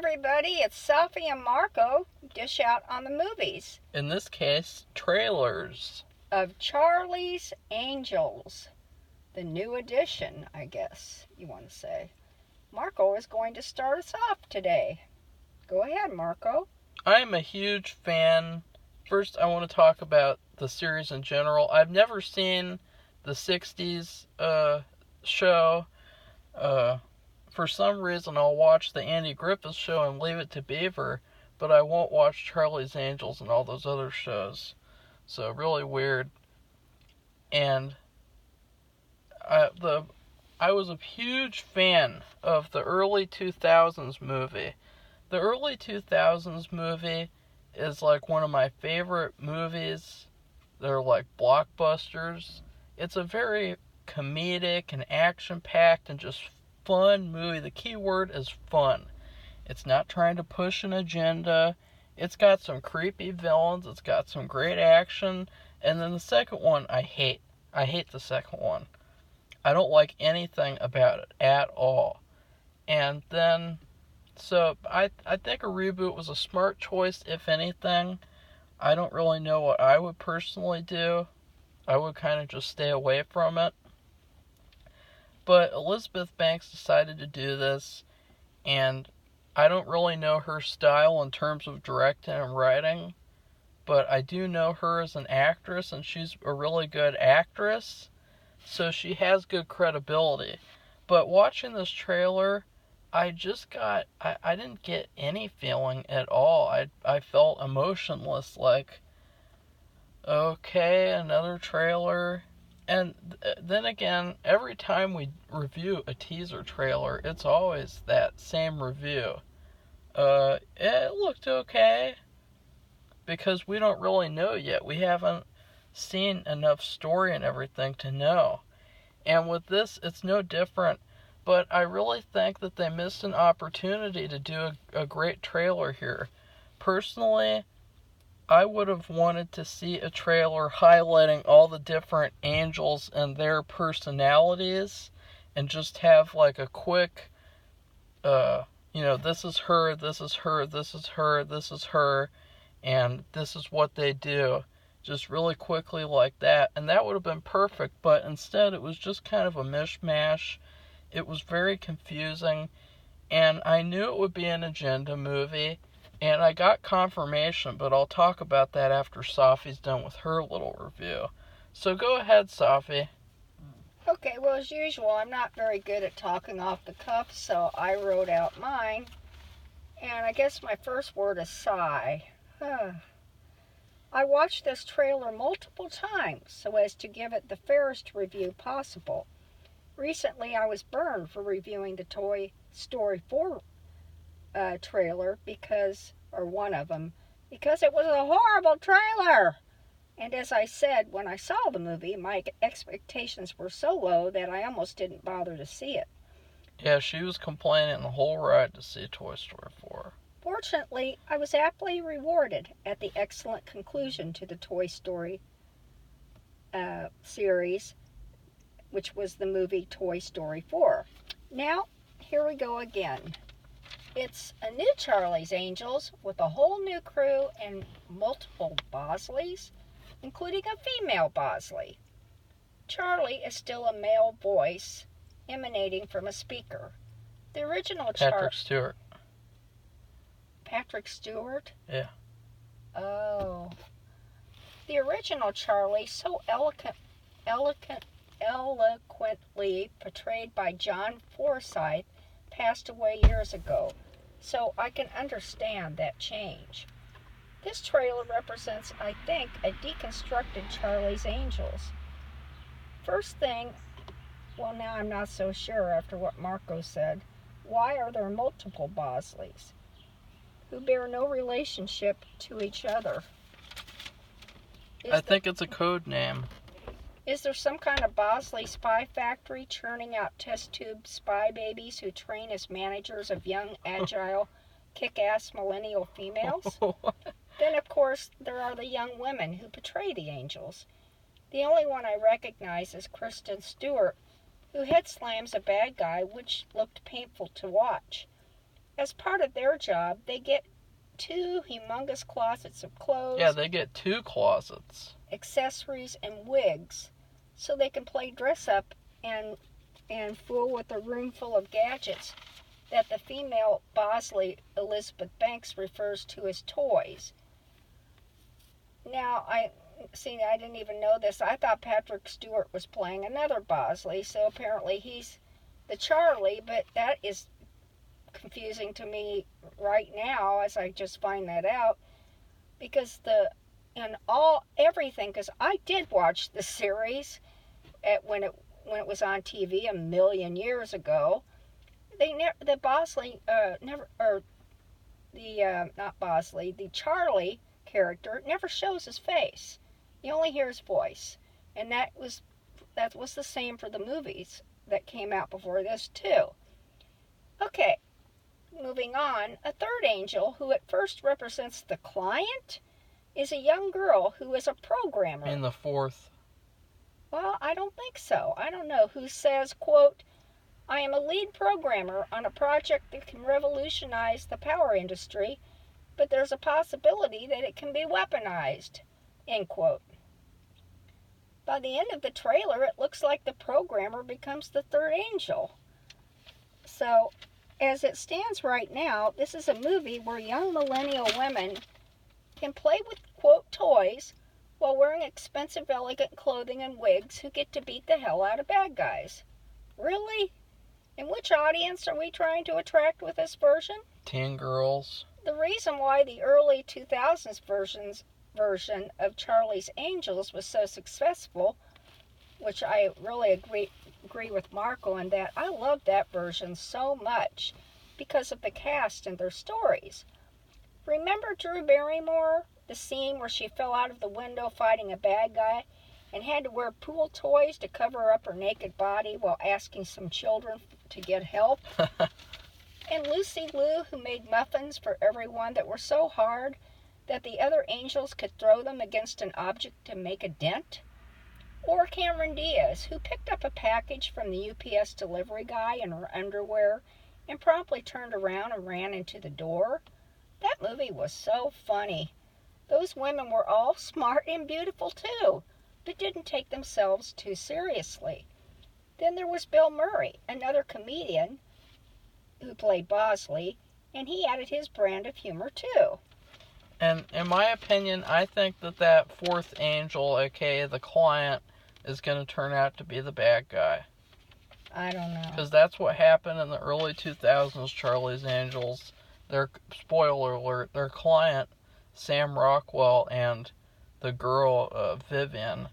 everybody, it's Sophie and Marco, dish out on the movies. In this case, trailers. Of Charlie's Angels. The new edition, I guess you want to say. Marco is going to start us off today. Go ahead, Marco. I'm a huge fan. First, I want to talk about the series in general. I've never seen the 60s show. For some reason, I'll watch the Andy Griffith Show and Leave It to Beaver, but I won't watch Charlie's Angels and all those other shows. So, really weird. And I was a huge fan of the early 2000s movie. The early 2000s movie is like one of my favorite movies. They're like blockbusters. It's a very comedic and action-packed and just fun movie. The key word is fun. It's not trying to push an agenda. It's got some creepy villains. It's got some great action. And then the second one I hate. I hate the second one. I don't like anything about it at all. And then, so I think a reboot was a smart choice, if anything. I don't really know what I would personally do. I would kind of just stay away from it. But Elizabeth Banks decided to do this, and I don't really know her style in terms of directing and writing, but I do know her as an actress, and she's a really good actress, so she has good credibility. But watching this trailer, I didn't get any feeling at all. I felt emotionless, like, okay, another trailer. And then again, every time we review a teaser trailer, it's always that same review. It looked okay, because we don't really know yet. We haven't seen enough story and everything to know. And with this, it's no different. But I really think that they missed an opportunity to do a great trailer here. Personally, I would have wanted to see a trailer highlighting all the different angels and their personalities, and just have like a quick, this is her, this is her, this is her, this is her, and this is what they do. Just really quickly like that. And that would have been perfect, but instead it was just kind of a mishmash. It was very confusing, and I knew it would be an agenda movie. And I got confirmation, but I'll talk about that after Sophie's done with her little review. So go ahead, Sophie. Okay, well, as usual, I'm not very good at talking off the cuff, so I wrote out mine. And I guess my first word is sigh. I watched this trailer multiple times so as to give it the fairest review possible. Recently, I was burned for reviewing the Toy Story 4 trailer one of them, because it was a horrible trailer. And as I said, when I saw the movie, my expectations were so low that I almost didn't bother to see it. Yeah, she was complaining the whole ride to see Toy Story 4. Fortunately, I was aptly rewarded at the excellent conclusion to the Toy Story series, which was the movie Toy Story 4. Now, here we go again. It's a new Charlie's Angels with a whole new crew and multiple Bosleys, including a female Bosley. Charlie is still a male voice emanating from a speaker. The original Patrick Stewart. Patrick Stewart? Yeah. Oh. The original Charlie, so eloquently portrayed by John Forsythe, passed away years ago, so I can understand that change. This trailer represents, I think, a deconstructed Charlie's Angels. First thing, well, now I'm not so sure after what Marco said. Why are there multiple Bosleys who bear no relationship to each other? I think it's a code name. Is there some kind of Bosley spy factory churning out test tube spy babies who train as managers of young, agile, kick-ass millennial females? Then, of course, there are the young women who portray the angels. The only one I recognize is Kristen Stewart, who head slams a bad guy, which looked painful to watch. as part of their job, they get 2 humongous closets of clothes. Yeah, they get 2 closets. Accessories and wigs, so they can play dress up and fool with a room full of gadgets that the female Bosley, Elizabeth Banks, refers to as toys. Now, I didn't even know this. I thought Patrick Stewart was playing another Bosley, so apparently he's the Charlie, but that is confusing to me right now as I just find that out, because everything, because I did watch the series when it was on TV a million years ago. The Bosley never, or the not Bosley, the Charlie character never shows his face. You only hear his voice, and that was the same for the movies that came out before this too. Okay, moving on. A third angel, who at first represents the client, is a young girl who is a programmer. In the 4th. Well, I don't think so. I don't know. Who says, quote, "I am a lead programmer on a project that can revolutionize the power industry, but there's a possibility that it can be weaponized," end quote. By the end of the trailer, it looks like the programmer becomes the third angel. So, as it stands right now, this is a movie where young millennial women can play with, quote, toys while wearing expensive, elegant clothing and wigs who get to beat the hell out of bad guys. Really? And which audience are we trying to attract with this version? Teen girls. The reason why the early 2000s version of Charlie's Angels was so successful, which I really agree with Marco in that I loved that version so much because of the cast and their stories. Remember Drew Barrymore? The scene where she fell out of the window fighting a bad guy and had to wear pool toys to cover up her naked body while asking some children to get help? And Lucy Liu, who made muffins for everyone that were so hard that the other angels could throw them against an object to make a dent? Or Cameron Diaz, who picked up a package from the UPS delivery guy in her underwear and promptly turned around and ran into the door? That movie was so funny. Those women were all smart and beautiful too, but didn't take themselves too seriously. Then there was Bill Murray, another comedian who played Bosley, and he added his brand of humor too. And in my opinion, I think that 4th angel, aka the client, is going to turn out to be the bad guy. I don't know. Because that's what happened in the early 2000s Charlie's Angels. Their, spoiler alert, their client, Sam Rockwell, and the girl, Vivian,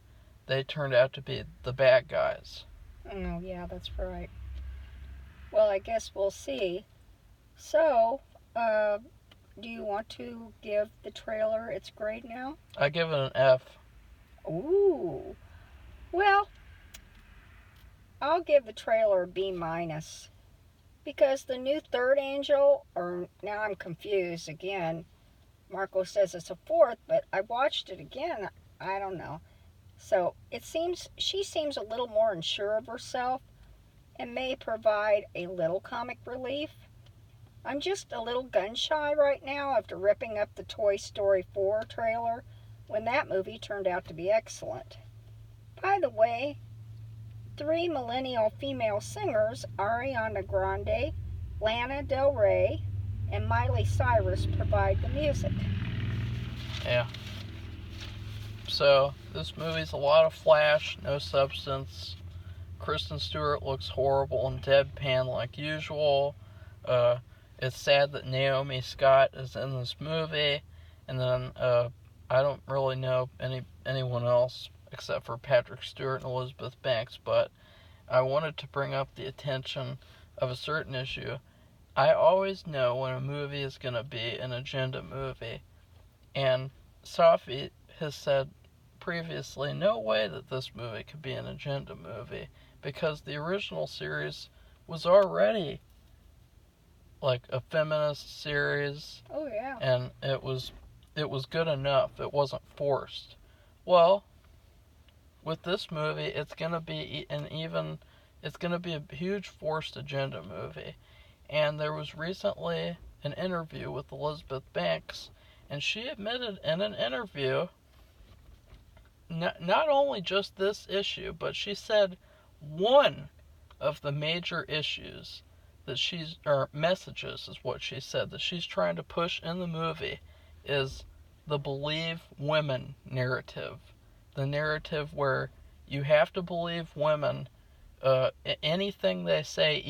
they turned out to be the bad guys. Oh, yeah, that's right. Well, I guess we'll see. So, do you want to give the trailer its grade now? I give it an F. Ooh. Well, I'll give the trailer a B-, because the new third angel, or now I'm confused again. Marco says it's a 4th, but I watched it again. I don't know. So she seems a little more unsure of herself and may provide a little comic relief. I'm just a little gun shy right now after ripping up the Toy Story 4 trailer when that movie turned out to be excellent. By the way, 3 millennial female singers, Ariana Grande, Lana Del Rey, and Miley Cyrus, provide the music. Yeah. So, this movie's a lot of flash, no substance. Kristen Stewart looks horrible and deadpan like usual. It's sad that Naomi Scott is in this movie. And then, I don't really know anyone else except for Patrick Stewart and Elizabeth Banks, but I wanted to bring up the attention of a certain issue. I always know when a movie is going to be an agenda movie, and Safi has said previously, no way that this movie could be an agenda movie, because the original series was already like a feminist series. Oh yeah. And it was good enough. It wasn't forced. Well, with this movie, it's going to be a huge forced agenda movie. And there was recently an interview with Elizabeth Banks, and she admitted in an interview not only just this issue, but she said one of the major issues that or messages is what she said, that she's trying to push in the movie is the believe women narrative. The narrative where you have to believe women, anything they say,